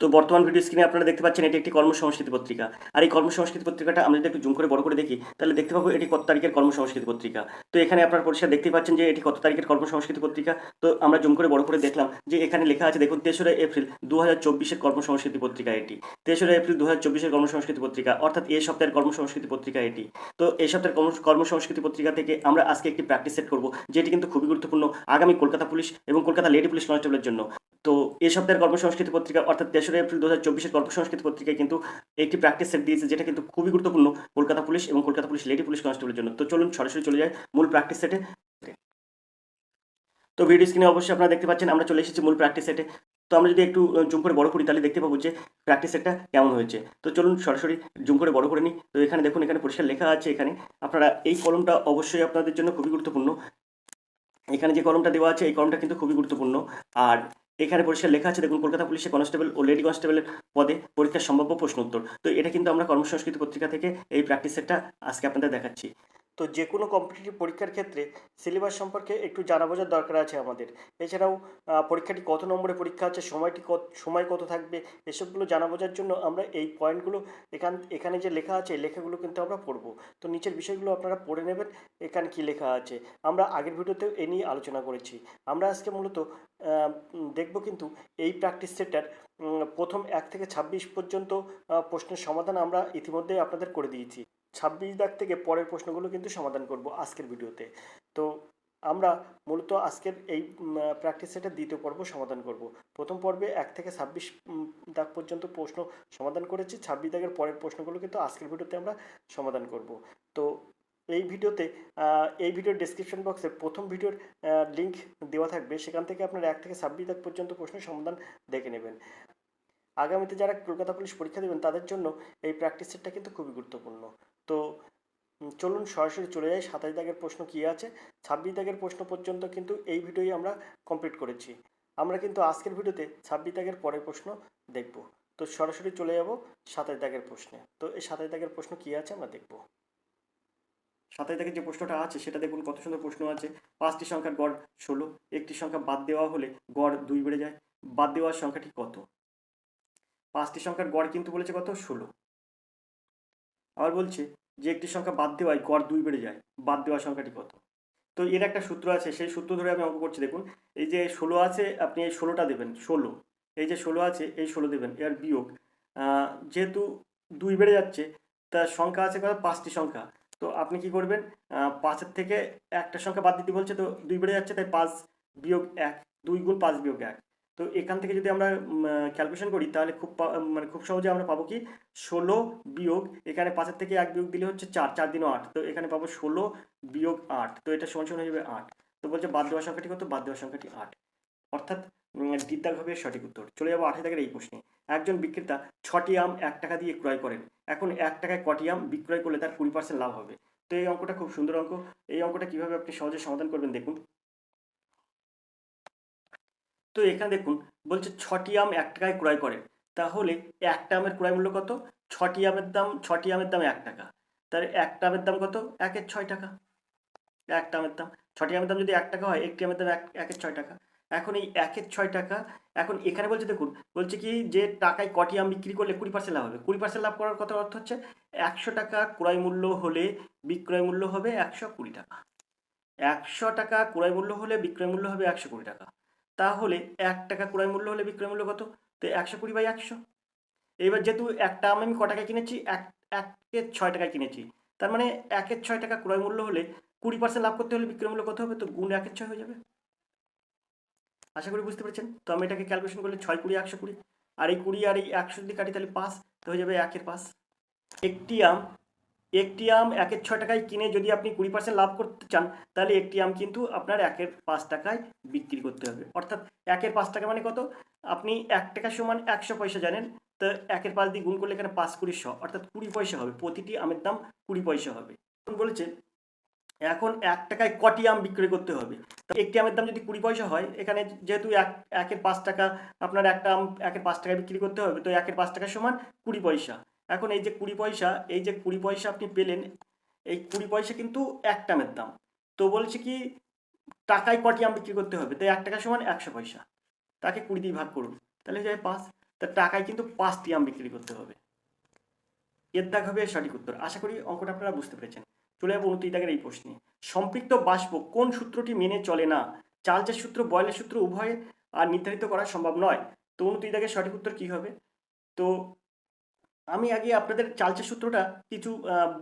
তো বর্তমান ভিডিও স্ক্রিনে আপনারা দেখতে পাচ্ছেন এটি একটি কর্মসংস্কৃতি পত্রিকা। আর এই কর্মসংস্কৃতি পত্রিকাটা আমরা যদি একটু জুম করে বড় করে দেখি তাহলে দেখতে পাবো এটি কত তারিখের কর্মসংস্কৃতি পত্রিকা। তো এখানে আপনারা পরিষ্কার দেখতেই পাচ্ছেন যে এটি কত তারিখের কর্মসংস্কৃতি পত্রিকা। তো আমরা জুম করে বড় করে দেখলাম যে এখানে লেখা আছে, দেখুন ৩রা এপ্রিল ২০২৪-এর কর্মসংস্কৃতি পত্রিকা এটি। ৩রা এপ্রিল ২০২৪-এর কর্মসংস্কৃতি পত্রিকা, অর্থাৎ এই সপ্তাহের কর্মসংস্কৃতি পত্রিকা এটি। তো এই সপ্তাহের কর্মসংস্কৃতি পত্রিকা থেকে আমরা আজকে একটি প্র্যাকটিস সেট করব, যেটি কিন্তু খুবই গুরুত্বপূর্ণ আগামী কলকাতা পুলিশ এবং কলকাতা লেডি পুলিশ কনস্টেবলের জন্য। তো এই সপ্তাহের কর্মসংস্কৃতি পত্রিকা অর্থাৎ ৩রা এপ্রিল ২০২৪-এর কর্মসংস্কৃতি পত্রিকায় কিন্তু একটি প্র্যাকটিস সেট দিয়েছে, যেটা কিন্তু খুবই গুরুত্বপূর্ণ কলকাতা পুলিশ এবং কলকাতা পুলিশ লেডি পুলিশ কনস্টেবলের জন্য। তো চলুন সরাসরি চলে যায় মূল প্র্যাকটিস সেটে। তো ভিডিও স্ক্রিনে অবশ্যই আপনারা দেখতে পাচ্ছেন আমরা চলে এসেছি মূল প্র্যাকটিস সেটে। তো আমরা যদি একটু জুম করে বড় করি তাহলে দেখতে পাবো যে প্র্যাকটিস সেটটা কেমন হয়েছে। তো চলুন সরাসরি জুম করে বড় করে নিই। তো এখানে দেখুন, এখানে পরিষ্কার লেখা আছে, এখানে আপনারা এই কলমটা অবশ্যই আপনাদের জন্য খুবই গুরুত্বপূর্ণ। এখানে যে কলমটা দেওয়া আছে এই কলমটা কিন্তু খুবই গুরুত্বপূর্ণ। আর এখানে পরিষ্কার লেখা আছে, দেখুন কলকাতা পুলিশে কনস্টেবল ও লেডি কনস্টেবলের পদে পরীক্ষার সম্ভাব্য প্রশ্ন উত্তর। তো এটা কিন্তু আমরা কর্মসংস্কৃতি পত্রিকা থেকে এই প্র্যাকটিস সেটটা আজকে আপনাদের দেখাচ্ছি। তো যে কোনো কম্পিটিটিভ পরীক্ষার ক্ষেত্রে সিলেবাস সম্পর্কে একটু জানা বোঝার দরকার আছে আমাদের। এছাড়াও পরীক্ষাটি কত নম্বরে পরীক্ষা আছে, সময় কত থাকবে, এসবগুলো জানা বোঝার জন্য আমরা এই পয়েন্টগুলো এখানে যে লেখা আছে এই লেখাগুলো কিন্তু আমরা পড়বো। তো নিচের বিষয়গুলো আপনারা পড়ে নেবেন, এখানে কি লেখা আছে। আমরা আগের ভিডিওতেও এ নিয়ে আলোচনা করেছি। আমরা আজকে মূলত দেখব কিন্তু এই প্র্যাকটিস সেটটার প্রথম ১ থেকে ২৬ পর্যন্ত প্রশ্নের সমাধান আমরা ইতিমধ্যেই আপনাদের করে দিয়েছি। ২৬ দাগ থেকে পরের প্রশ্নগুলো কিন্তু সমাধান করব আজকের ভিডিওতে। তো আমরা মূলত আজকের এই প্র্যাকটিস সেটের দ্বিতীয় পর্ব সমাধান করব। প্রথম পর্বে ১ থেকে ২৬ দাগ পর্যন্ত প্রশ্ন সমাধান করেছি। ২৬ দাগের পরের প্রশ্নগুলো কিন্তু আজকের ভিডিওতে আমরা সমাধান করব। তো এই ভিডিওতে এই ভিডিওর ডেসক্রিপশন বক্সে প্রথম ভিডিওর লিঙ্ক দেওয়া থাকবে, সেখান থেকে আপনারা ১ থেকে ২৬ দাগ পর্যন্ত প্রশ্নের সমাধান দেখে নেবেন। আগামীতে যারা কলকাতা পুলিশ পরীক্ষা দেবেন তাদের জন্য এই প্র্যাকটিস সেটটা কিন্তু খুবই গুরুত্বপূর্ণ। তো চলুন সরাসরি চলে যাই ২৭ দাগের প্রশ্ন কী আছে। ২৬ দাগের প্রশ্ন পর্যন্ত কিন্তু এই ভিডিওই আমরা কমপ্লিট করেছি। আমরা কিন্তু আজকের ভিডিওতে ২৬ দাগের পরের প্রশ্ন দেখব। তো সরাসরি চলে যাব ২৭ দাগের প্রশ্নে। তো এই ২৭ দাগের প্রশ্ন কী আছে আমরা দেখব। ২৭ দাগের যে প্রশ্নটা আছে সেটা দেখুন, কত সুন্দর প্রশ্ন আছে। ৫টি সংখ্যার গড় ১৬, একটি সংখ্যা বাদ দেওয়া হলে গড় ২ বেড়ে যায়, বাদ দেওয়ার সংখ্যাটি কত? ৫টি সংখ্যার গড় কিন্তু বলেছে কত? ১৬। আবার বলছে যে একটি সংখ্যা বাদ দেওয়ায় গড় ২ বেড়ে যায়, বাদ দেওয়ার সংখ্যাটি কত? তো এর একটা সূত্র আছে, সেই সূত্র ধরে আমি অঙ্ক করছি। দেখুন এই যে ১৬ আছে, আপনি এই ১৬টা দেবেন, ১৬, এই যে ১৬ আছে এই ১৬ দেবেন, এর বিয়োগ যেহেতু ২ বেড়ে যাচ্ছে, তার সংখ্যা আছে কত? ৫টি সংখ্যা। তো আপনি কি করবেন, ৫-এর থেকে একটা সংখ্যা বাদ দিতে বলছে, তো ২ বেড়ে যাচ্ছে, তাই ৫ বিয়োগ ১, ২ গুণ ৫ বিয়োগ ১। তো এখান থেকে যদি আমরা ক্যালকুলেশন করি তাহলে খুব সহজে আমরা পাবো কি, ১৬ বিয়োগ, এখানে ৫-এর থেকে ১ বিয়োগ দিলে হচ্ছে ৪, ৪ দিনও ৮, তো এখানে পাবো ১৬ বিয়োগ ৮, তো এটা সমান সমান হয়ে যাবে ৮। তো বলছে বাদ দেওয়ার সংখ্যাটি কত? বাদ দেওয়ার সংখ্যাটি 8, অর্থাৎ দ্বিতীয় হবে সঠিক উত্তর। চলে যাবো 28 দাগের এই প্রশ্নে। একজন বিক্রেতা ৬টি আম ১ টাকা দিয়ে ক্রয় করেন। এখন ১ টাকায় কটি আম বিক্রয় করলে তার ২০% লাভ হবে? তো এই অঙ্কটা খুব সুন্দর অঙ্ক। এই অঙ্কটা কিভাবে আপনি সহজে সমাধান করবেন দেখুন। তো এখানে দেখুন বলছে ৬টি আম ১ টাকায় ক্রয় করেন, তাহলে একটা আমের ক্রয় মূল্য কত? ৬টি আমের দাম ১ টাকা, তাহলে একটা আমের দাম কত? ১-এর ৬ টাকা। একটা আমের দাম ৬টি আমের দাম যদি ১ টাকা হয়, একটি আমের দাম ১-এর ৬ টাকা। এখন এই ১-এর ৬ টাকা, এখন এখানে বলছে দেখুন, বলছে কি যে টাকায় কটি আম বিক্রি করলে ২০% লাভ হবে। ২০% লাভ করার কথা অর্থ হচ্ছে ১০০ টাকা ক্রয় মূল্য হলে বিক্রয় মূল্য হবে ১২০ টাকা। ১০০ টাকা ক্রয় মূল্য হলে বিক্রয় মূল্য হবে ১২০ টাকা। তাহলে ১ টাকা ক্রয় মূল্য হলে বিক্রয় মূল্য কত? তো ১২০/১০০। এবার যেহেতু একটা আম আমি ক টাকায় কিনেছি? ১-এর ৬ টাকায় কিনেছি। তার মানে ১-এর ৬ টাকা ক্রয় মূল্য হলে ২০% লাভ করতে হলে বিক্রয় মূল্য কত হবে? তো গুণ ১-এর ৬ হয়ে যাবে। আশা করি বুঝতে পেরেছেন। তো আমি এটাকে ক্যালকুলেশন করলে ৬ ২০ ১২০, আর এই ২০ আর এই ১০০ যদি কাটি তাহলে ৫, তো হয়ে যাবে ১-এর ৫। একটি আম ১-এর ৬ টাকায় কিনে যদি আপনি ২০% লাভ করতে চান, তাহলে একটি আম কিন্তু আপনার ১-এর ৫ টাকায় বিক্রি করতে হবে। অর্থাৎ ১-এর ৫ টাকা মানে কত? আপনি ১ টাকা সমান ১০০ পয়সা জানেন, তো ১-এর ৫ দিয়ে গুণ করলে এখানে ৫ কুড়ি ১০০, অর্থাৎ ২০ পয়সা হবে। প্রতিটি আমের দাম ২০ পয়সা হবে। বলেছে এখন ১ টাকায় কটি আম বিক্রয় করতে হবে? একটি আমের দাম যদি ২০ পয়সা হয়, এখানে যেহেতু ১-এর ৫ টাকা, আপনার একটা আম ১-এর ৫ টাকায় বিক্রি করতে হবে, তো ১-এর ৫ টাকা সমান ২০ পয়সা। এখন এই যে ২০ পয়সা, এই যে ২০ পয়সা আপনি পেলেন, এই ২০ পয়সা কিন্তু একটা আমের দাম। তো বলছে কি টাকায় কটি আম বিক্রি করতে হবে? তো ১ টাকা সমান ১০০ পয়সা, তাকে ২০ দিয়ে ভাগ করুন, তাহলে হয়ে যাবে ৫। তার টাকায় কিন্তু 5টি আম বিক্রি করতে হবে। এর দাগ হবে সঠিক উত্তর। আশা করি অঙ্কটা আপনারা বুঝতে পেরেছেন। চলে যাবো 29 দাগের এই প্রশ্নে। সম্পৃক্ত বাষ্প কোন সূত্রটি মেনে চলে না? চার্লসের সূত্র, বয়েলের সূত্র উভয়ে আর নির্ধারিত করা সম্ভব নয়। তো 29 দাগের সঠিক উত্তর কি হবে? তো আমি আগে আপনাদের চার্লসের সূত্রটা কিছু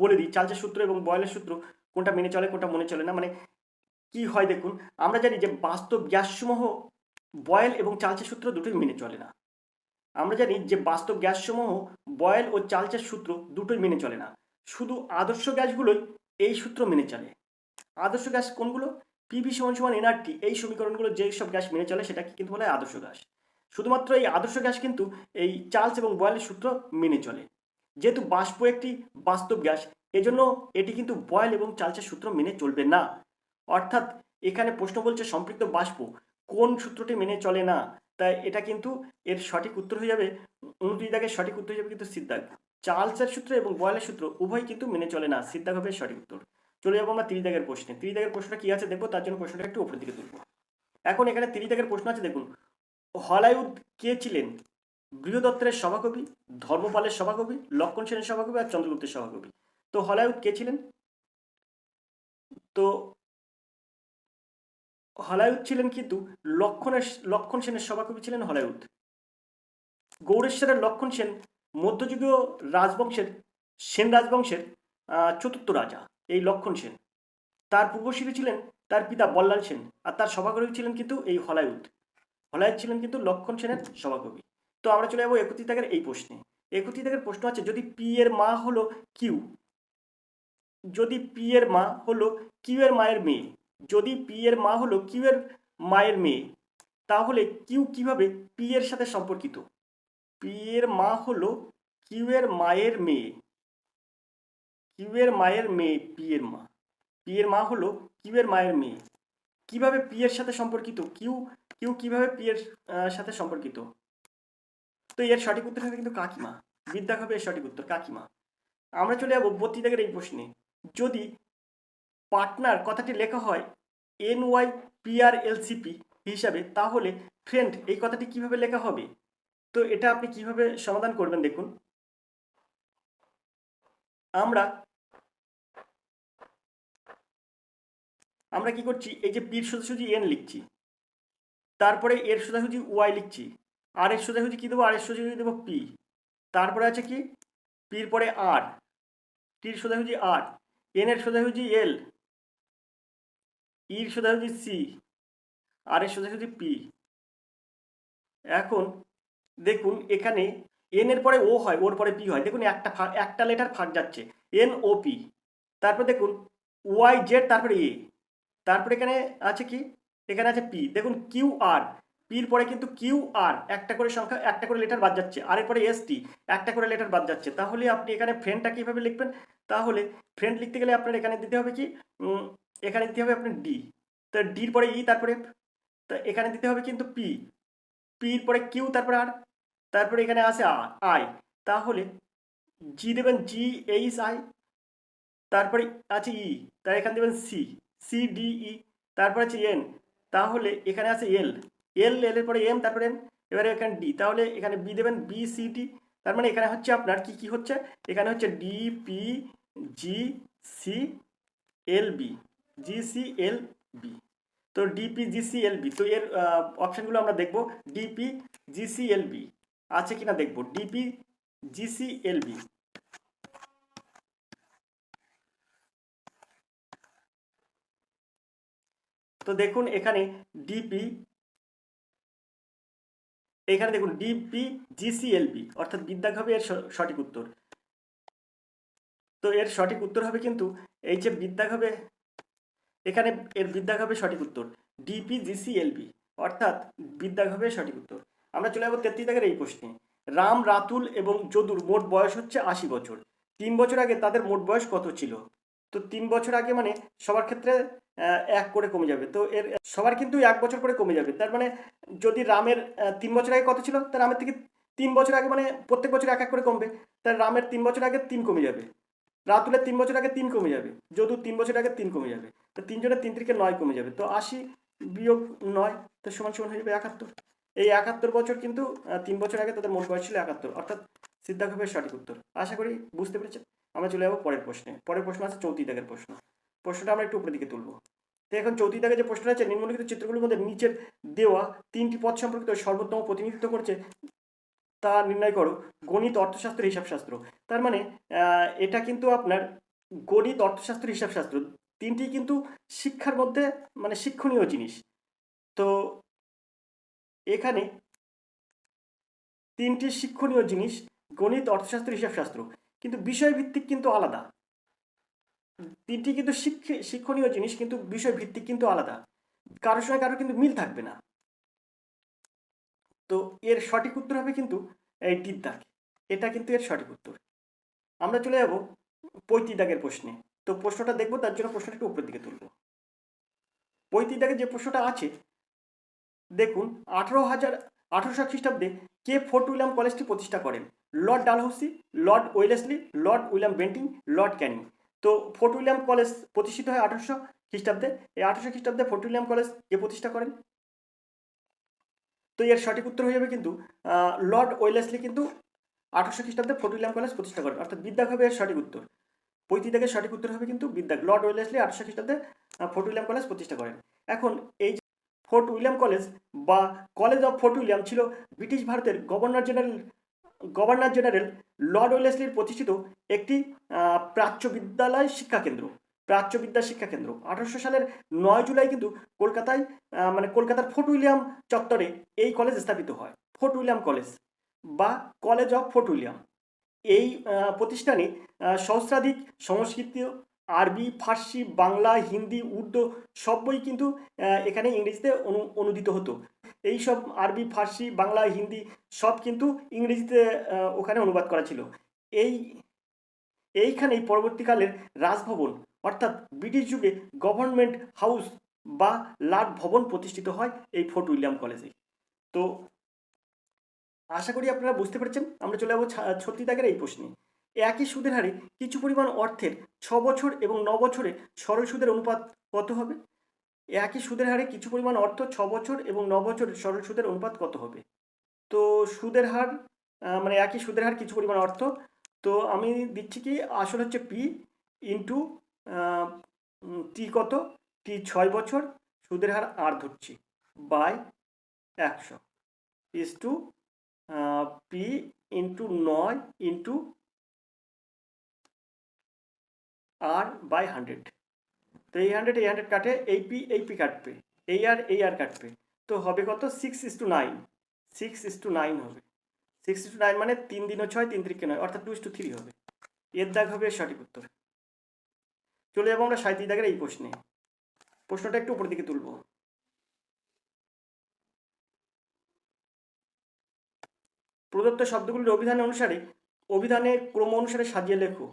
বলে দিই। চার্লসের সূত্র এবং বয়েলের সূত্র কোনটা মেনে চলে কোনটা মনে চলে না। মানে কি হয় দেখুন, আমরা জানি যে বাস্তব গ্যাসসমূহ বয়েল এবং চার্লসের সূত্র দুটোই মেনে চলে না। আমরা জানি যে বাস্তব গ্যাসসমূহ বয়েল ও চার্লসের সূত্র দুটোই মেনে চলে না। শুধু আদর্শ গ্যাসগুলোই এই সূত্র মেনে চলে। আদর্শ গ্যাস কোনগুলো? পিভি সমান সমান এনআরটি, এই সমীকরণগুলো যেই সব গ্যাস মেনে চলে সেটাকে কিন্তু বলা হয় আদর্শ গ্যাস। শুধুমাত্র এই আদর্শ গ্যাস কিন্তু এই চার্লস এবং বয়েলের সূত্র মেনে চলে। যেহেতু বাষ্প একটি বাস্তব গ্যাস, এজন্য এটি কিন্তু বয়েল এবং চার্লসের সূত্র মেনে চলবে না। অর্থাৎ এখানে প্রশ্ন বলছে সম্পৃক্ত বাষ্প কোন সূত্রটি মেনে চলে না, তাই এটা কিন্তু এর সঠিক উত্তর হয়ে যাবে 29 দাগের সঠিক উত্তর হয়ে যাবে কিন্তু সিদ্ধাগ। চার্লসের সূত্র এবং বয়েলের সূত্র উভয় কিন্তু মেনে চলে না, সিদ্ধাগ হবে সঠিক উত্তর। চলে যাবো আমরা 30 দাগের প্রশ্নে। 30 দাগের প্রশ্নটা কি আছে দেখবো, তার জন্য প্রশ্নটা একটু উপরের দিকে তুলবো। এখন এখানে 30 দাগের প্রশ্ন আছে দেখুন, হলায়ুদ কে ছিলেন? বৃহদত্তের সভাকবি, ধর্মপালের সভাকবি, লক্ষণ সেনের সভাকবি আর চন্দ্রগুপ্তের সভাকবি। তো হলায়ুদ কে ছিলেন? তো হলায়ুদ ছিলেন কিন্তু লক্ষণ সেনের সভাকবি ছিলেন হলায়ুদ। গৌড়েশ্বরের লক্ষণ সেন মধ্যযুগীয় রাজবংশের সেন রাজবংশের চতুর্থ রাজা। এই লক্ষণ সেন, তার পূর্বসূরি ছিলেন তার পিতা বল্লাল সেন, আর তার সভাকবি ছিলেন কিন্তু এই হলায়ুদ। হলায়ুদ ছিলেন কিন্তু লক্ষণ সেনের সভাকবি। তো আমরা চলে যাবো 31 দাগের এই প্রশ্নে। 31 দাগের প্রশ্ন আছে, যদি পি এর মা হলো কিউ, যদি পি এর মা হলো কিউ এর মায়ের মেয়ে, যদি পি এর মা হলো কিউ এর মায়ের মেয়ে, তাহলে কিউ কিভাবে পি এর সাথে সম্পর্কিত? পি এর মা হলো কিউ এর মায়ের মেয়ে, কিউ এর মায়ের মেয়ে পি এর মা, পি এর মা হলো কিউ এর মায়ের মেয়ে, কিভাবে পি এর সাথে সম্পর্কিত? কিউ কিউ কিভাবে পি এর সাথে সম্পর্কিত? তো এর সঠিক উত্তর হবে কিন্তু কাকিমা। বিদ্যা হবে এর সঠিক উত্তর কাকিমা। আমরা চলে যাবো 32 দাগের এই প্রশ্নে। যদি পার্টনার কথাটি লেখা হয় NYPRLCP হিসাবে, তাহলে ফ্রেন্ড এই কথাটি কিভাবে লেখা হবে? তো এটা আপনি কিভাবে সমাধান করবেন দেখুন। আমরা কি করছি, এই যে পির সোজাসুজি এন লিখছি, তারপরে এর সোজাসুজি ওয়াই লিখছি, আর এর সোজাসুজি কি দেবো? আর এর সোজাসুজি দেবো পি, তারপরে আছে কি পির পরে আর, টির সোজাসুজি আর, এন এর সোজাসুজি এল, ইর সোজাসুজি সি, আর এর সোজাসুজি পি। এখন দেখুন এখানে এন এর পরে ও হয়, ওর পরে পি হয়। দেখুন একটা লেটার ফাঁক যাচ্ছে, এন ও পি। তারপর দেখুন ওয়াই জেড, তারপরে এ, তারপরে এখানে আছে কি, এখানে আছে পি। দেখুন কিউ আর, পির পরে কিন্তু কিউ আর একটা করে সংখ্যা, একটা করে লেটার বাদ যাচ্ছে, আর এরপরে এস টি একটা করে লেটার বাদ যাচ্ছে। তাহলে আপনি এখানে ফ্রেন্ডটা কিভাবে লিখবেন? তাহলে ফ্রেন্ড লিখতে গেলে আপনার এখানে দিতে হবে কি, এখানে দিতে হবে আপনার ডি, তো ডির পরে ই, তারপরে তো এখানে দিতে হবে কিন্তু পি, পির পরে কিউ, তারপরে আর, তারপরে এখানে আছে আই, তাহলে জি দেবেন জি এইচ আই, তারপরে আছে ই, তার এখানে দেবেন সি, সি ডি ই, তারপরে আছে এন, তাহলে এখানে আছে এল, এল এর পরে এম, তারপরে এন, এবারে এখানে ডি, তাহলে এখানে বি দেবেন বি সি ডি। তার মানে এখানে হচ্ছে আপনার কি কি হচ্ছে, এখানে হচ্ছে D P G C L B, G C L B. তো ডিপি জিসি এল বি, তো এর অপশানগুলো আমরা দেখব। ডিপি জিসি এল বি আছে কিনা দেখব, ডিপি জিসি এল বি। তো দেখুন এখানে ডিপি, এখানে দেখুন ডিপি জিসিএলবি, অর্থাৎ বিদ্যাগ হবে এর সঠিক উত্তর। তো এর সঠিক উত্তর হবে কিন্তু এই যে বিদ্যাগ হবে, এখানে এর বিদ্যাগ হবে সঠিক উত্তর ডিপি জিসিএলবি, অর্থাৎ বিদ্যাগ হবে সঠিক উত্তর। আমরা চলে যাবো 33 দাগের এই প্রশ্নে। রাম, রাতুল এবং যদুর মোট বয়স হচ্ছে 80 বছর। 3 বছর আগে তাদের মোট বয়স কত ছিল? তো 3 বছর আগে মানে সবার ক্ষেত্রে 1 করে কমে যাবে, তো এর সবার কিন্তু 1 বছর করে কমে যাবে। তার মানে যদি রামের 3 বছর আগে কত ছিল, তার রামের থেকে 3 বছর আগে মানে প্রত্যেক বছর 1 করে কমবে। তার রামের 3 বছর আগে 3 কমে যাবে, রাতুলের 3 বছর আগে 3 কমে যাবে, যদুর 3 বছর আগে 3 কমে যাবে। তো 3 জনের 3 থেকে 9 কমে যাবে, তো 80 বিয়োগ 9 তো সমান সমান হয়ে যাবে 71। এই 71 বছর কিন্তু 3 বছর আগে তাদের মোট বয়স ছিল 71, অর্থাৎ সিদ্ধাক্ষেপের সঠিক উত্তর। আশা করি বুঝতে পেরেছেন। আমরা চলে যাবো পরের প্রশ্নে। পরের প্রশ্ন আছে 34 দাগের প্রশ্ন। প্রশ্নটা আমরা একটু উপরের দিকে তুলবো। তো এখন 34 দাগে যে প্রশ্নটা আছে, নিম্নলিখিত চিত্রগুলোর মধ্যে নিচের দেওয়া 3টি পদ সম্পর্কিত সর্বোত্তম প্রতিনিধিত্ব করছে তা নির্ণয় করো। গণিত, অর্থশাস্ত্র, হিসাবশাস্ত্র। তার মানে এটা কিন্তু আপনার গণিত, অর্থশাস্ত্র, হিসাবশাস্ত্র 3টি কিন্তু শিক্ষার মধ্যে মানে শিক্ষণীয় জিনিস। তো এখানে 3টি শিক্ষণীয় জিনিস গণিত, অর্থশাস্ত্র, হিসাবশাস্ত্র, কিন্তু বিষয়ভিত্তিক কিন্তু আলাদা। 3টি কিন্তু শিক্ষণীয় জিনিস, কিন্তু বিষয়ভিত্তিক কিন্তু আলাদা, কারোর সঙ্গে কারোর কিন্তু মিল থাকবে না। তো এর সঠিক উত্তর হবে কিন্তু এই টির দাগ, এটা কিন্তু এর সঠিক উত্তর। আমরা চলে যাব 35 দাগের প্রশ্নে। তো প্রশ্নটা দেখবো, তার জন্য প্রশ্নটা একটু উপরের দিকে তুলব। 35 দাগের যে প্রশ্নটা আছে দেখুন, 1800 খ্রিস্টাব্দে কে ফোর্ট উইলিয়াম কলেজটি প্রতিষ্ঠা করেন? Lord Dalhousie, Lord Wellesley, Lord William Bentinck, Lord Canning. তো ফোর্ট উইলিয়াম কলেজ প্রতিষ্ঠিত হয় 1800 খ্রিস্টাব্দে। এই 1800 খ্রিস্টাব্দে ফোর্ট উইলিয়াম কলেজ কে প্রতিষ্ঠা করেন? তো এর সঠিক উত্তর হয়ে যাবে কিন্তু লর্ড ওয়েলেসলি কিন্তু 1800 খ্রিস্টাব্দে ফোর্ট উইলিয়াম কলেজ প্রতিষ্ঠা করেন, অর্থাৎ বিদ্যাগ হবে এর সঠিক উত্তর। 35 দাগের সঠিক উত্তর হবে কিন্তু বিদ্যাগ। লর্ড ওয়েলেসলি 1800 খ্রিস্টাব্দে ফোর্ট উইলিয়াম কলেজ প্রতিষ্ঠা করেন। এখন এই যে ফোর্ট উইলিয়াম কলেজ বা কলেজ অফ ফোর্ট উইলিয়াম ছিল ব্রিটিশ ভারতের গভর্নর জেনারেল লর্ড ওয়েলেসলির প্রতিষ্ঠিত একটি প্রাচ্য বিদ্যালয় শিক্ষাকেন্দ্র, প্রাচ্য বিদ্যা শিক্ষাকেন্দ্র। 1800 সালের 9 জুলাই কিন্তু কলকাতায় মানে কলকাতার ফোর্ট উইলিয়াম চত্বরে এই কলেজ স্থাপিত হয়, ফোর্ট উইলিয়াম কলেজ বা কলেজ অফ ফোর্ট উইলিয়াম। এই প্রতিষ্ঠানে সহস্রাধিক সংস্কৃত, আরবি, ফার্সি, বাংলা, হিন্দি, উর্দু সব বই কিন্তু এখানে ইংরেজিতে অনুদিত হতো। এই সব আরবি, ফার্সি, বাংলা, হিন্দি সব কিন্তু ইংরেজিতে ওখানে অনুবাদ করা ছিল। এইখানেই পরবর্তীকালের রাজভবন অর্থাৎ ব্রিটিশ যুগে গভর্নমেন্ট হাউস বা লাট ভবন প্রতিষ্ঠিত হয় এই ফোর্ট উইলিয়াম কলেজে। তো আশা করি আপনারা বুঝতে পেরেছেন। আমরা চলে যাবো 36 দাগের এই প্রশ্নে। একই সুদের হারে কিছু পরিমাণ অর্থের 6 বছর এবং 9 বছরে সরল সুদের অনুপাত কত হবে? একই সুদের হারে কিছু পরিমাণ অর্থ 6 বছর এবং 9 বছরের সরল সুদের অনুপাত কত হবে? তো সুদের হার মানে একই সুদের হার কিছু পরিমাণ অর্থ, তো আমি দিচ্ছি কি আসল হচ্ছে পি ইন্টু টি কত, টি 6 বছর, সুদের হার আর ধরছি by 100 is to P into 9 into R by 100। তো এই 100 কাটে, এই পি কাটবে, এই আর কাটবে, তো হবে কত 6:9, 6:9 হবে। 6:9 মানে 3 দিনও 6, 3 3 9, অর্থাৎ 2:3 হবে। এর দাগ হবে সঠিক উত্তর। চলে যাবো আমরা 37 দাগের এই প্রশ্নে। প্রশ্নটা একটু উপরের দিকে তুলব। প্রদত্ত শব্দগুলির অভিধানের ক্রম অনুসারে সাজিয়ে লেখো।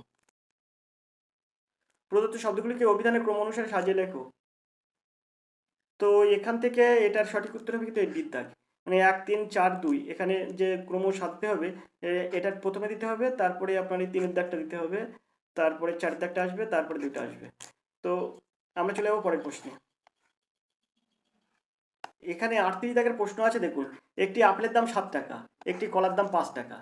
প্রদত্ত শব্দগুলিকে অভিধানের ক্রম অনুসারে সাজিয়ে লেখো। তো এখান থেকে এটার সঠিক উত্তর হবে কিন্তু এই বিদ্যাগ, মানে 1 3 4 2 এখানে যে ক্রম সাজতে হবে, এটার প্রথমে দিতে হবে, তারপরে আপনার এই 3-এর দাগটা দিতে হবে, তারপরে 4-এর দাগটা আসবে, তারপরে 2টা আসবে। তো আমরা চলে যাবো পরের প্রশ্নে। এখানে 38 দাগের প্রশ্ন আছে দেখুন, একটি আপেলের দাম 7 টাকা, একটি কলার দাম 5 টাকা।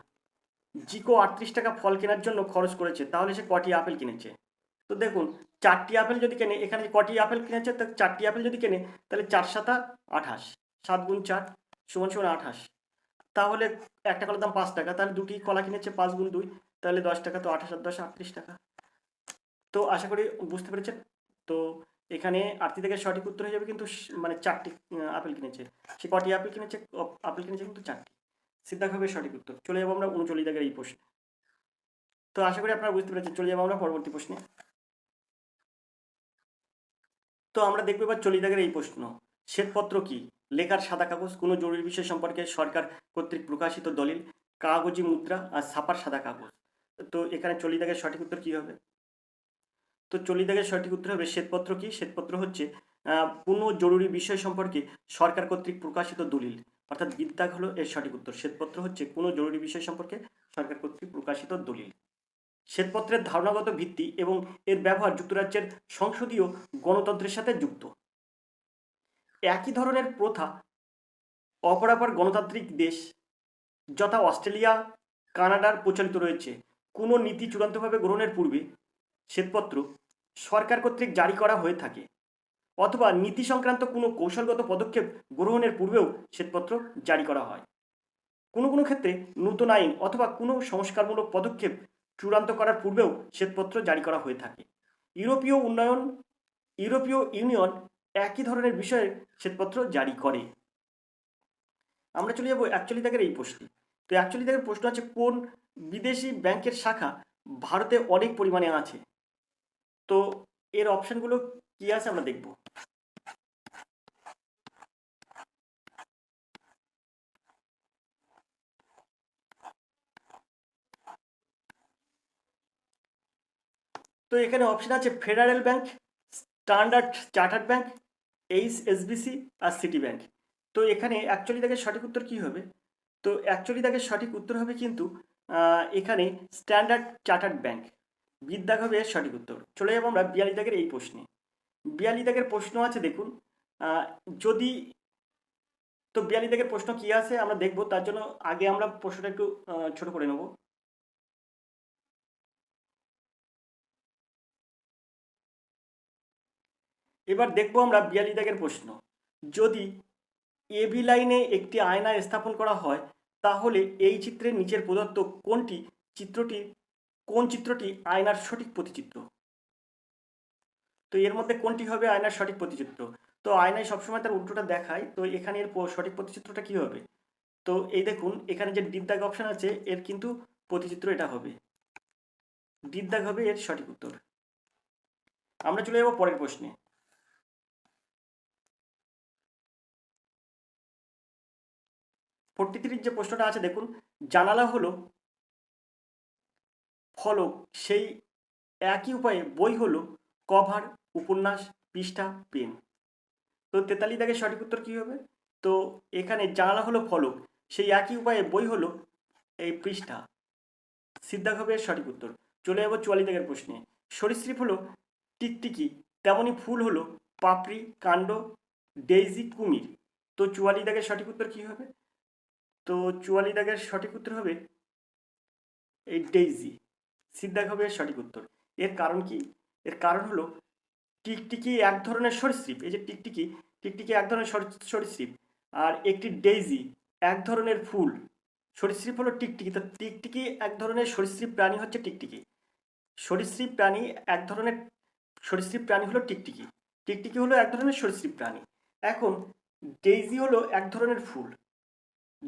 জিকো 38 টাকা ফল কেনার জন্য খরচ করেছে, তাহলে সে কটি আপেল কিনেছে? তো দেখুন 4টি আপেল যদি কেনে, এখানে কটি আপেল কিনেছে, তো 4টি আপেল যদি কেনে তাহলে 4 7 28, 7 গুণ 4 সমান 28। তাহলে একটা কলার দাম 5 টাকা, তাহলে 2টি কলা কিনেছে 5 গুণ 2, তাহলে 10 টাকা, তো 28 আর 10 38 টাকা। তো আশা করি বুঝতে পেরেছেন। তো এখানে 38 থেকে সঠিক উত্তর হয়ে যাবে কিন্তু মানে 4টি আপেল কিনেছে, সে কটি আপেল কিনেছে? আপেল কিনেছে কিন্তু 4টি, সিদ্ধার্থ হবে সঠিক উত্তর। চলে যাবো আমরা 39 দাগের এই প্রশ্নে। তো আশা করি আপনারা বুঝতে পেরেছেন। চলে যাবো আমরা পরবর্তী প্রশ্নে। তো আমরা দেখবো এবার 40 দাগের এই প্রশ্ন, শ্বেতপত্র কি? লেখার সাদা কাগজ, কোনো জরুরি বিষয় সম্পর্কে সরকার কর্তৃক প্রকাশিত দলিল, কাগজি মুদ্রা আর ছাপার সাদা কাগজ। তো এখানে 40 দাগের সঠিক উত্তর কি হবে? তো 40 দাগের সঠিক উত্তর হবে শ্বেতপত্র কি? শ্বেতপত্র হচ্ছে কোনো জরুরি বিষয় সম্পর্কে সরকার কর্তৃক প্রকাশিত দলিল, অর্থাৎ বিদ্যাগ হলো এর সঠিক উত্তর। শ্বেতপত্র হচ্ছে কোনো জরুরি বিষয় সম্পর্কে সরকার কর্তৃক প্রকাশিত দলিল। শ্বেতপত্রের ধারণাগত ভিত্তি এবং এর ব্যবহার যুক্তরাজ্যের সংসদীয় গণতন্ত্রের সাথে যুক্ত। একই ধরনের প্রথা অপরাপর গণতান্ত্রিক দেশ যথা অস্ট্রেলিয়া, কানাডার প্রচলিত রয়েছে কোনো নীতি চূড়ান্তভাবে গ্রহণের পূর্বে শ্বেতপত্র সরকার কর্তৃক জারি করা হয়ে থাকে, অথবা নীতি সংক্রান্ত কোনো কৌশলগত পদক্ষেপ গ্রহণের পূর্বেও শ্বেতপত্র জারি করা হয়। কোনো কোনো ক্ষেত্রে নতুন আইন অথবা কোনো সংস্কারমূলক পদক্ষেপ চূড়ান্ত করার পূর্বেও শ্বেতপত্র জারি করা হয়ে থাকে। ইউরোপীয় ইউনিয়ন একই ধরনের বিষয়ে শ্বেতপত্র জারি করে। আমরা চলে যাবো অ্যাকচুয়ালি দাগের এই প্রশ্নে। তো অ্যাকচুয়ালি দাগের প্রশ্ন আছে, কোন বিদেশি ব্যাংকের শাখা ভারতে অনেক পরিমাণে আছে? তো এর অপশানগুলো কি আছে আমরা দেখব। তো এখানে অপশন আছে federal bank, standard chartered bank, HSBC আর সিটি ব্যাংক। তো এখানে অ্যাকচুয়ালি দাগের সঠিক উত্তর কী হবে? তো অ্যাকচুয়ালি দাগের সঠিক উত্তর হবে কিন্তু এখানে স্ট্যান্ডার্ড চার্টার্ড ব্যাংক। বিদ্যাগ হবে এর সঠিক উত্তর। চলে যাবো আমরা 42 দাগের এই প্রশ্নে। 42 দাগের প্রশ্ন আছে দেখুন, যদি তো 42 দাগের প্রশ্ন কী আছে আমরা দেখব, তার জন্য আগে আমরা প্রশ্নটা একটু ছোট করে নেব। এবার দেখবো আমরা 42 দাগের প্রশ্ন, যদি এবি লাইনে একটি আয়না স্থাপন করা হয় তাহলে এই চিত্রের নিচের প্রদত্ত কোন চিত্রটি আয়নার সঠিক প্রতিচিত্র? তো এর মধ্যে কোনটি হবে আয়নার সঠিক প্রতিচিত্র? তো আয়নায় সবসময় তার উল্টোটা দেখায়, তো এখানে এর সঠিক প্রতিচিত্রটা কি হবে? তো এই দেখুন এখানে যে ডিপ দাগ অপশন আছে এর কিন্তু প্রতিচিত্র এটা হবে, ডিপ দাগ হবে এর সঠিক উত্তর। আমরা চলে যাবো পরের প্রশ্নে। 43 যে প্রশ্নটা আছে দেখুন, জানালা হলো ফলক, সেই একই উপায়ে বই হলো কভার, উপন্যাস, পৃষ্ঠা, পেন। তো 43 দাগের সঠিক উত্তর কী হবে? তো এখানে জানালা হলো ফলক, সেই একই উপায়ে বই হলো এই পৃষ্ঠা, সিদ্ধাগ হবে এর সঠিক উত্তর। চলে যাবো 44 দাগের প্রশ্নে। সরীসৃপ হলো টিকটিকি, তেমনই ফুল হলো পাপড়ি, কাণ্ড, ডেইজি, কুমির। তো 44 দাগের সঠিক উত্তর কী হবে? তো 44 দাগের সঠিক উত্তর হবে এই ডেইজি, সিদ্ধাগ হবে এর সঠিক উত্তর। এর কারণ কি? এর কারণ হলো টিকটিকি এক ধরনের সরীসৃপ, এই যে টিকটিকি এক ধরনের সরীসৃপ, আর একটি ডেইজি এক ধরনের ফুল। সরীসৃপ হলো টিকটিকি, তো টিকটিকি এক ধরনের সরীসৃপ প্রাণী হচ্ছে টিকটিকি। সরীসৃপ প্রাণী এক ধরনের সরীসৃপ প্রাণী হলো টিকটিকি, টিকটিকি হলো এক ধরনের সরীসৃপ প্রাণী। এখন ডেইজি হলো এক ধরনের ফুল,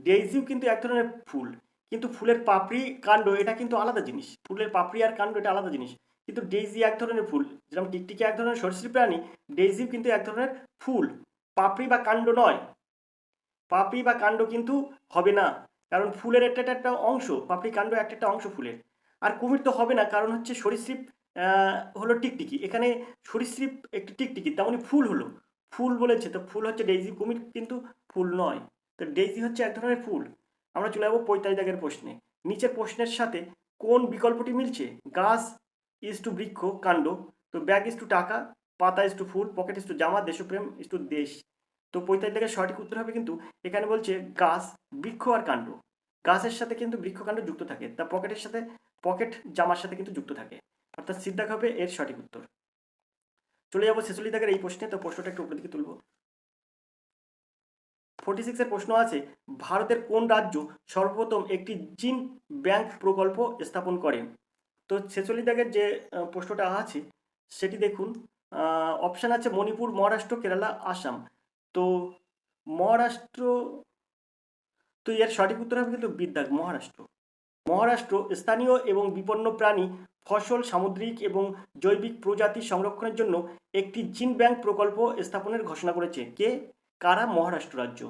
ডেইজিও কিন্তু এক ধরনের ফুল, কিন্তু ফুলের পাপড়ি, কাণ্ড এটা কিন্তু আলাদা জিনিস। ফুলের পাপড়ি আর কাণ্ড এটা আলাদা জিনিস, কিন্তু ডেইজি এক ধরনের ফুল। যেরকম টিকটিকি এক ধরনের সরীসৃপ প্রাণী, ডেইজিও কিন্তু এক ধরনের ফুল, পাপড়ি বা কাণ্ড নয়। পাপড়ি বা কাণ্ড কিন্তু হবে না, কারণ ফুলের একটা অংশ, পাপড়ি কাণ্ড একটা অংশ ফুলের। আর কুমির তো হবে না, কারণ হচ্ছে সরীসৃপ হলো টিকটিকি, এখানে সরীসৃপ একটি টিকটিকি, তেমনই ফুল হলো, ফুল বলেছে তো ফুল হচ্ছে ডেইজি, কুমির কিন্তু ফুল নয়। তো ডেইজি হচ্ছে এক ধরনের ফুল। আমরা চলে যাবো 45 দাগের প্রশ্নে। নিচের প্রশ্নের সাথে কোন বিকল্পটি মিলছে? গাছ ইজ টু বৃক্ষ, কাণ্ড। তো ব্যাগ ইজ টু টাকা, পাতা ইজ টু ফুল, পকেট ইজ টু জামা, দেশপ্রেম ইজ টু দেশ। তো 45 দাগের সঠিক উত্তর হবে কিন্তু এখানে বলছে গাছ, বৃক্ষ আর কাণ্ড। গাছের সাথে কিন্তু বৃক্ষ কাণ্ড যুক্ত থাকে, তা পকেটের সাথে, পকেট জামার সাথে কিন্তু যুক্ত থাকে, অর্থাৎ সিদ্ধাগ হবে এর সঠিক উত্তর। চলে যাবো 46 দাগের এই প্রশ্নে। তো প্রশ্নটা একটু উপর দিকে তুলব। 46 এর প্রশ্ন আছে, ভারতের কোন রাজ্য সর্বপ্রথম একটি জিন ব্যাংক প্রকল্প স্থাপন করেন? তো 46 দাগের যে প্রশ্নটা আছে সেটি দেখুন, অপশান আছে মণিপুর, মহারাষ্ট্র, কেরালা, আসাম। তো মহারাষ্ট্র, তো এর সঠিক উত্তর হবে কিন্তু বিদ্যাগ, মহারাষ্ট্র। মহারাষ্ট্র স্থানীয় এবং বিপন্ন প্রাণী, ফসল, সামুদ্রিক এবং জৈবিক প্রজাতি সংরক্ষণের জন্য একটি জিন ব্যাংক প্রকল্প স্থাপনের ঘোষণা করেছে। কে, কারা? মহারাষ্ট্র রাজ্য।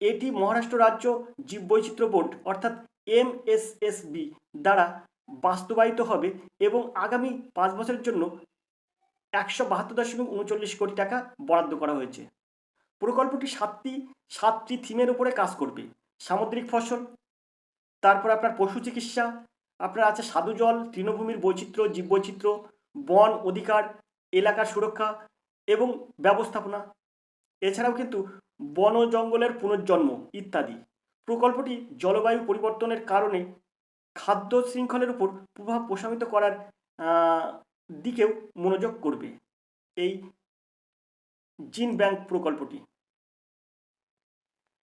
এটি মহারাষ্ট্র রাজ্য জীববৈচিত্র্য বোর্ড অর্থাৎ MSSB দ্বারা বাস্তবায়িত হবে এবং আগামী 5 বছরের জন্য 172.39 কোটি টাকা বরাদ্দ করা হয়েছে। প্রকল্পটি সাতটি থিমের উপরে কাজ করবে। সামুদ্রিক ফসল, তারপর আপনার পশু চিকিৎসা, আপনার আছে স্বাদু জল, তৃণভূমির বৈচিত্র্য, জীববৈচিত্র্য, বন অধিকার, এলাকার সুরক্ষা এবং ব্যবস্থাপনা। এছাড়াও কিন্তু বন জঙ্গলের পুনর্জন্ম ইত্যাদি। প্রকল্পটি জলবায়ু পরিবর্তনের কারণে খাদ্য শৃঙ্খলের উপর প্রভাব প্রশমিত করার দিকেও মনোযোগ করবে এই জিন ব্যাংক প্রকল্পটি।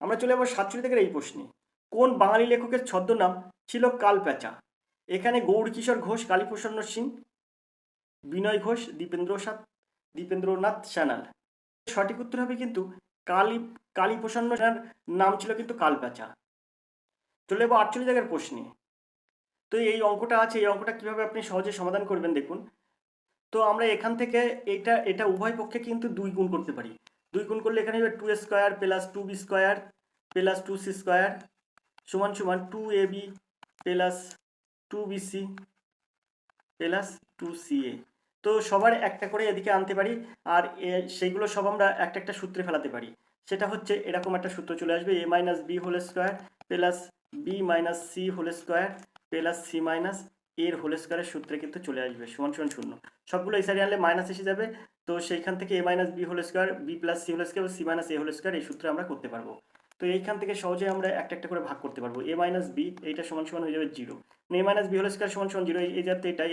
আমরা চলে যাবো 47 থেকে এই প্রশ্নে, কোন বাঙালি লেখকের ছদ্মনাম ছিল কালপ্যাঁচা? এখানে গৌরকিশোর ঘোষ, কালীপ্রসন্ন সিং, বিনয় ঘোষ, দীপেন্দ্রনাথ সান্যাল। সঠিক উত্তর হবে কিন্তু কালীপ্রসন্ন নাম ছিল কিন্তু কালপ্যাঁচা। চলে যাবো 48 প্রশ্নে। তো এই অঙ্কটা আছে, এই অঙ্কটা কিভাবে আপনি সহজে সমাধান করবেন দেখুন। তো আমরা এখান থেকে এটা উভয় পক্ষে কিন্তু 2 গুণ করতে পারি। 2 গুণ করলে এখানে হবে 2a square plus 2b square plus 2c square সমান সমান 2ab plus 2bc plus 2ca। তো সবার একটা করে এদিকে আনতে পারি, আর সেইগুলো সব আমরা একটা একটা সূত্রে ফেলাতে পারি। সেটা হচ্ছে এরকম একটা সূত্র চলে আসবে, a minus B whole square plus B minus C whole square plus C minus এর হোল স্কোয়ারের সূত্রে কিন্তু চলে আসবে সমান সমান 0। সবগুলো এই সাইডে আনলে মাইনাস এসে যাবে, তো সেইখান থেকে a minus B whole square, B plus C whole square, C minus A whole square এই সূত্রে আমরা করতে পারবো। তো এইখান থেকে সহজে আমরা একটা একটা করে ভাগ করতে পারবো। a মাইনাস বি এইটা সমান সমান হয়ে যাবে 0, a minus B whole square সমান সমান 0, এই যাতে এটা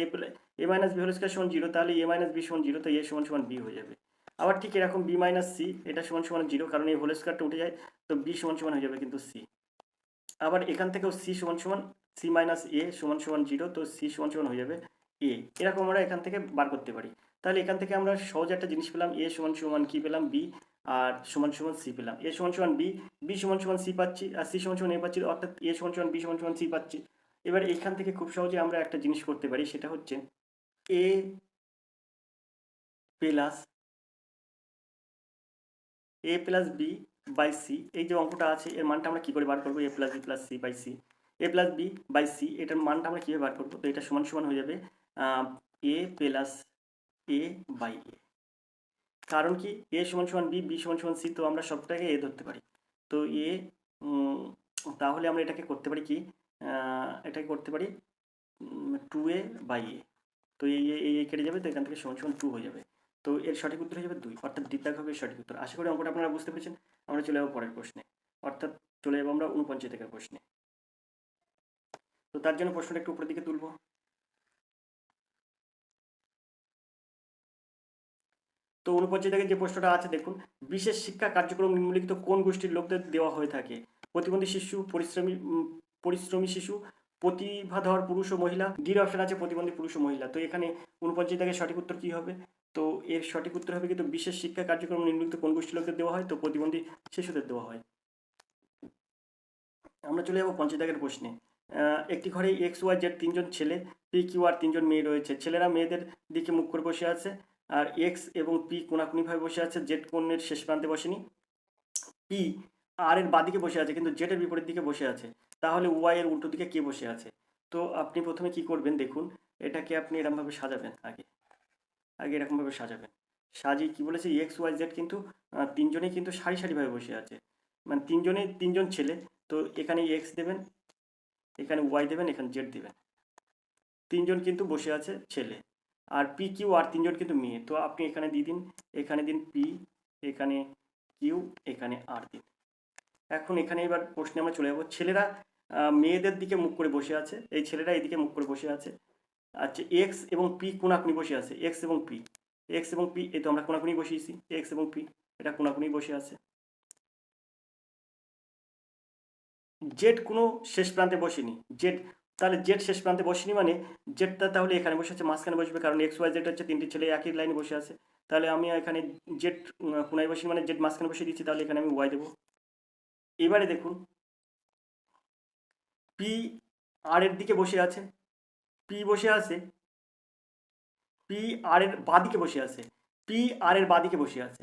a minus B whole square সমান 0, তাহলে a মাইনাস বি সমান 0, তো a সমান সমান বি হয়ে যাবে। আবার ঠিক এরকম বি মাইনাস সি এটা সমান সমান 0, কারণ এই হোল স্কোয়ারটা উঠে যায়, তো বি সমান সমান হয়ে যাবে কিন্তু সি। আবার এখান থেকেও সি সমান সমান সি মাইনাস এ সমান সমান 0, তো সি সমান সমান হয়ে যাবে এ। এরকম আমরা এখান থেকে বার করতে পারি। তাহলে এখান থেকে আমরা সহজ একটা জিনিস পেলাম, এ সমান সমান কি পেলাম বি, আর সমান সমান সি পেলাম। এ সমান সমান বি, বি সমান সমান সি পাচ্ছি, আর সি সমান সমান এ পাচ্ছি, অর্থাৎ এ সমান সমান বি সমান সমান সি পাচ্ছি। এবার এইখান থেকে খুব সহজে আমরা একটা জিনিস করতে পারি, সেটা হচ্ছে এ প্লাস বি বাই সি, এই যে অঙ্কটা আছে এর মানটা আমরা কী করে বার করবো, A plus B plus C by C, A plus B by C এটার মানটা আমরা কীভাবে বার করবো, তো এটা সমান সমান হয়ে যাবে এ প্লাস এ বাই এ। কারণ কি এ সমান সমান বি, বি সমান সমান সি, তো আমরা সবটাকে এ ধরতে পারি। তো এ তাহলে আমরা এটাকে করতে পারি কি, এটাকে করতে পারি 2a বাই এ। তো এই কেটে যাবে, তো এখান থেকে সমান সমান 2 হয়ে যাবে। তো এর সঠিক উত্তর হয়ে যাবে 2, অর্থাৎ দ্বিতীয় হবে সঠিক উত্তর। আশা করি অঙ্কটা আপনারা বুঝতে পেরেছেন। আমরা চলে যাবো পরের প্রশ্নে, অর্থাৎ চলে যাবো আমরা 49 থেকে প্রশ্নে। তো তার জন্য প্রশ্নটা একটু উপরের দিকে তুলবো। তো 49 থেকে যে প্রশ্নটা আছে দেখুন, বিশেষ শিক্ষা কার্যক্রম নিম্নলিখিত কোন গোষ্ঠীর লোকদের দেওয়া হয়ে থাকে? প্রতিবন্ধী শিশু, পরিশ্রমী শিশু, প্রতিভাধর পুরুষ ও মহিলা, ডির অপশন আছে প্রতিবন্ধী পুরুষ ও মহিলা। তো এখানে 49 থেকে সঠিক উত্তর কি হবে? তো এর সঠিক উত্তর হবে কিন্তু বিশেষ শিক্ষা কার্যক্রম নিম্নলিখিত কোন গোষ্ঠীর লোকদের দেওয়া হয়? তো প্রতিবন্ধী শিশুদের দেওয়া হয়। আমরা চলে যাবো 50 প্রশ্নে। একটি ঘরে এক্স ওয়াই জেড 3জন ছেলে, পি কিউ আর 3জন মেয়ে রয়েছে। ছেলেরা মেয়েদের দিকে মুখ করে বসে আছে, আর এক্স এবং পি কোনাকুনিভাবে বসে আছে, জেড কোণের শেষ প্রান্তে বসেনি। পি আর এর বাদিকে বসে আছে কিন্তু জেড এর বিপরীত দিকে বসে আছে, তাহলে ওয়াই এর উল্টো দিকে কে বসে আছে? তো আপনি প্রথমে কি করবেন দেখুন, এটাকে আপনি এরকমভাবে সাজাবেন, আগে এরকমভাবে সাজাবেন। সাজিয়ে কি বলেছে, এক্স ওয়াই জেড কিন্তু তিনজনেই কিন্তু সারি সারিভাবে বসে আছে, মানে তিনজন ছেলে। তো এখানে এক্স দেবেন, এখানে ওয়াই দেবেন, এখানে জেড দেবেন। তিনজন কিন্তু বসে আছে ছেলে, আর পি কিউ আর 3জন কিন্তু মেয়ে। তো আপনি এখানে দিয়ে দিন, এখানে দিন পি, এখানে কিউ, এখানে আর দিন। এখন এখানে এবার প্রশ্নে আমরা চলে যাবো, ছেলেরা মেয়েদের দিকে মুখ করে বসে আছে, এই ছেলেরা এদিকে মুখ করে বসে আছে। আচ্ছা, এক্স এবং পি কোনাকুনি বসে আছে, এক্স এবং পি এই তো আমরা কোনাকুনি বসিয়েছি, এক্স এবং পি এটা কোনাকুনি বসে আছে। জেড কোনো শেষ প্রান্তে বসেনি, তাহলে জেড শেষ প্রান্তে বসেনি মানে জেডটা তাহলে এখানে বসে আছে, মাঝখানে বসবে, কারণ এক্স ওয়াই জেড হচ্ছে 3টি ছেলে একই লাইনে বসে আছে। তাহলে আমি এখানে জেড কোনায় বসিনি মানে জেড মাঝখানে বসিয়ে দিচ্ছি, তাহলে এখানে আমি ওয়াই দেবো। এবারে দেখুন, পি আর এর দিকে বসে আছে, পি আর এর বাদিকে বসে আছে, পি আর এর বাদিকে বসে আছে,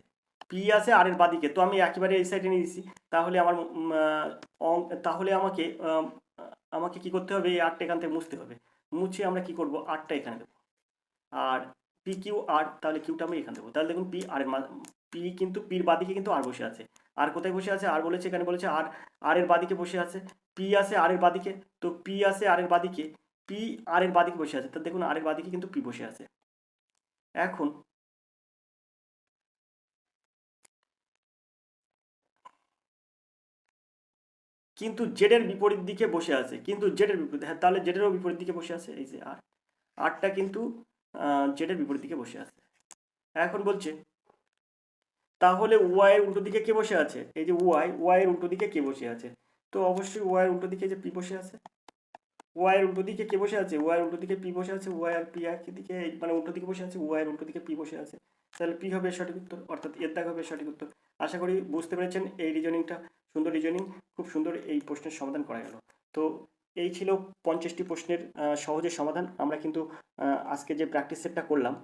পি আছে আর এর বাদিকে। তো আমি একেবারে এই সাইডে নিয়ে দিচ্ছি, তাহলে আমার তাহলে আমাকে কি করতে হবে, এই আটটা এখান থেকে মুছতে হবে। মুছে আমরা কি করব, আটটা এখানে দেবো, আর পি কিউ আর, তাহলে কিউটা আমি এখানে দেবো। তাহলে দেখুন পি কিন্তু পির বাদিকে কিন্তু আর বসে আছে, আর কোথায় বসে আছে, আর বলেছে এখানে বলেছে আর এর বাদিকে বসে আছে, পি আছে আর এর বাদিকে, তো পি আছে আর এর বাদিকে, পি আর এর বাদিকে বসে আছে, তো দেখুন আর এর বাদিকে কিন্তু পি বসে আছে। এখন কিন্তু জেডের বিপরীত দিকে বসে আছে, কিন্তু জেডের বিপরীত, হ্যাঁ তাহলে জেডেরও বিপরীত দিকে বসে আছে, এই যে আরটা কিন্তু জেডের বিপরীত দিকে বসে আছে। এখন বলছে তাহলে ওয়াই এর উল্টো দিকে কে বসে আছে, এই যে ওয়াই এর উল্টো দিকে কে বসে আছে, তো অবশ্যই ওয়াই এর উল্টো দিকে যে পি বসে আছে, ওয়াই এর উল্টো দিকে কে বসে আছে, ওয়াই এর উল্টো দিকে পি বসে আছে, ওয়াই আর পি একই দিকে মানে উল্টো দিকে বসে আছে, ওয়াই এর উল্টো দিকে পি বসে আছে, তাহলে পি হবে সঠিক উত্তর, অর্থাৎ এর দাগ হবে সঠিক উত্তর। আশা করি বুঝতে পেরেছেন এই রিজনিংটা, সুন্দর রিজনিং, খুব সুন্দর এই প্রশ্নের সমাধান করা গেল। তো এই ছিল 50টি প্রশ্নের সহজের সমাধান। আমরা কিন্তু আজকে যে প্র্যাকটিস সেটটা করলাম,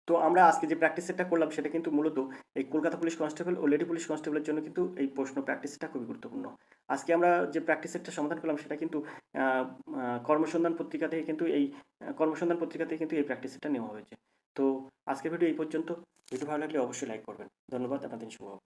তো আমরা আজকে যে প্র্যাকটিস সেটটা করলাম সেটা কিন্তু মূলত এই কলকাতা পুলিশ কনস্টেবল ও লেডি পুলিশ কনস্টেবলের জন্য কিন্তু এই প্রশ্ন প্র্যাকটিস সেটটা খুবই গুরুত্বপূর্ণ। আজকে আমরা যে প্র্যাকটিস সেটটা সমাধান করলাম সেটা কিন্তু কর্মসন্ধান পত্রিকা থেকে কিন্তু কর্মসন্ধান পত্রিকা থেকে কিন্তু এই প্র্যাকটিস সেটটা নেওয়া হয়েছে। তো আজকের ভিডিও এই পর্যন্ত। ভিডিও ভালো লাগলে অবশ্যই লাইক করবেন। ধন্যবাদ, আপনাদের শুভ হোক।